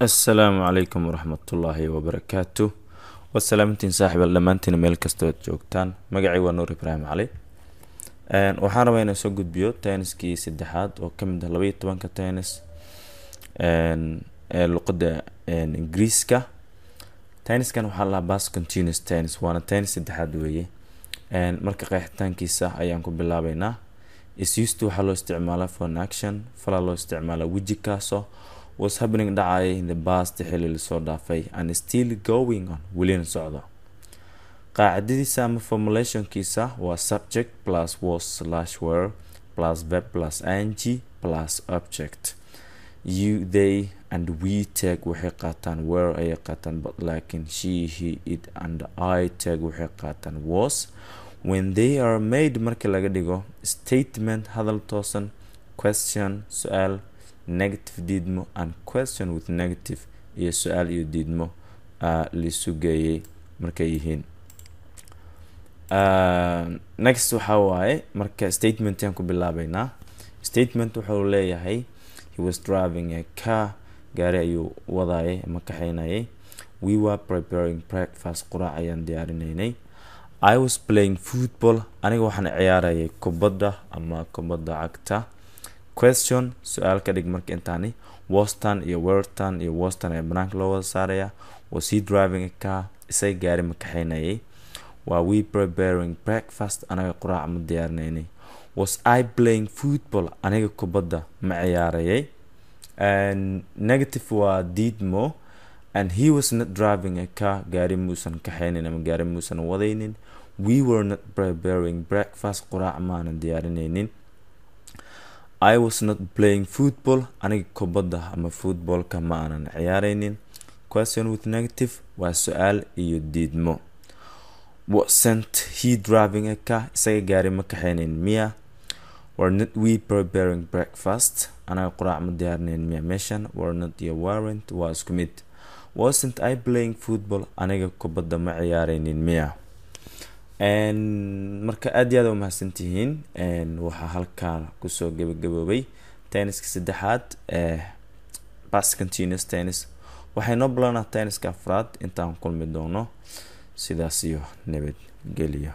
السلام عليكم ورحمة الله وبركاته. والسلامتين صاحب اللمانتين ميل كستو joogtaan magacay waa Nuur Ibrahim Cali waxaan rabaa inaan soo gudbiyo tenniskii saddexaad oo kamid ah 12 tennis luqadda Ingiriiska. Tenniskan waxaa la bass continuous tennis waana tennis saddexaad weeye marka qeexitaankiisa ayaan ku bilaabaynaa. Is used to waxaa loo isticmaalaa for an action fala loo isticmaalaa weji kaaso was happening dhacay in the past xilli la soo dhaafay and still going on weliina socda. Qaacidadiisa ama formulationkiisa waa subject plus was slash were plus verb plus ing plus object. You, they and we take waxay qaataan were ayay qaataan but laakiin she, he, it and I take waxay qaataan was. When they are made marka laga dhigo statement hadal toosan, question su'aal, negative diidmo and question with negative iyo su'aal iyo diidmo lisu geeyay markay yihiin. Next waxaa waaye marka statement aan ku bilaabaynaa. Statement wuxuu leeyahay he was driving a car, gaari ayuu wadaayay ama kaxaynayay. We were preparing breakfast, quraac ayaan diyaarinaynay. I was playing football, aniga waxaan ciyaarayay kubadda ama kubadda cagta. Question su'aal ka dhig marka intaani was tan iyo were tan iyo was tan ee banaanka loo wada saaraya. Was he driving a car, isay gaari ma kaxaynayay. Waa we preparing breakfast, anaga quraac ma diyaarinaynay. Was I playing football, aniga kubadda ma ciyaarayay. And negative waa diidmo and he was not driving a car, gaari muusan kaxaynin ama gaari muusan wadaynin. We were not preparing breakfast, quraac maanan diyaarinaynin. I was not playing football, aniga kubadda ama footballka ma aanan ciyaaraynin. Question with negative waa su'aal iyo diidmo. Wasn't he driving a car, isaga gaari ma kaxaynin miya. Were not we preparing breakfast, anaga quraac ma diyaarinayn miya. Meeshan were not iyo weren't waa isku mid. Wasn't I playing football, aniga kubadda ma ciyaaraynin miya. Marka aad iyo aad u mahadsantihiin waxaa halkaan kusoo gabagaboobay tenniska saddexaad bass continuous tennis. waxay noo bilaabnaa tenniska afraad intaan kulmi doono. sidaas iyo nabadgelyo.